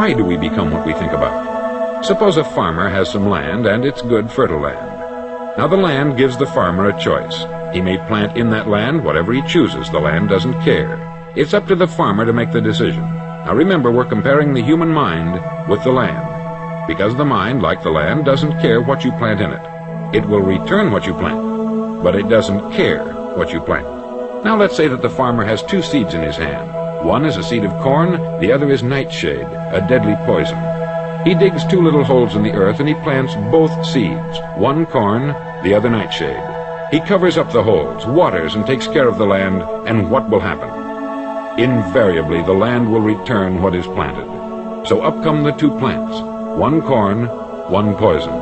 Why do we become what we think about? Suppose a farmer has some land, and it's good, fertile land. Now the land gives the farmer a choice. He may plant in that land whatever he chooses. The land doesn't care. It's up to the farmer to make the decision. Now remember, we're comparing the human mind with the land, because the mind, like the land, doesn't care what you plant in it. It will return what you plant, but it doesn't care what you plant. Now let's say that the farmer has two seeds in his hand. One is a seed of corn, the other is nightshade, a deadly poison. He digs two little holes in the earth and he plants both seeds, one corn, the other nightshade. He covers up the holes, waters, and takes care of the land, and what will happen? Invariably, the land will return what is planted. So up come the two plants, one corn, one poison.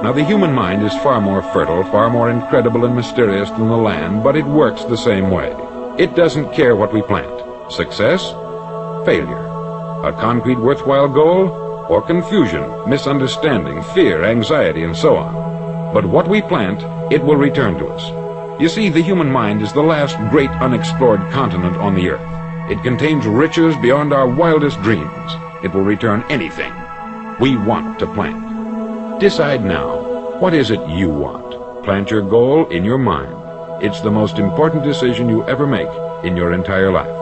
Now the human mind is far more fertile, far more incredible and mysterious than the land, but it works the same way. It doesn't care what we plant. Success, failure, a concrete worthwhile goal, or confusion, misunderstanding, fear, anxiety, and so on. But what we plant, it will return to us. You see, the human mind is the last great unexplored continent on the earth. It contains riches beyond our wildest dreams. It will return anything we want to plant. Decide now, what is it you want? Plant your goal in your mind. It's the most important decision you ever make in your entire life.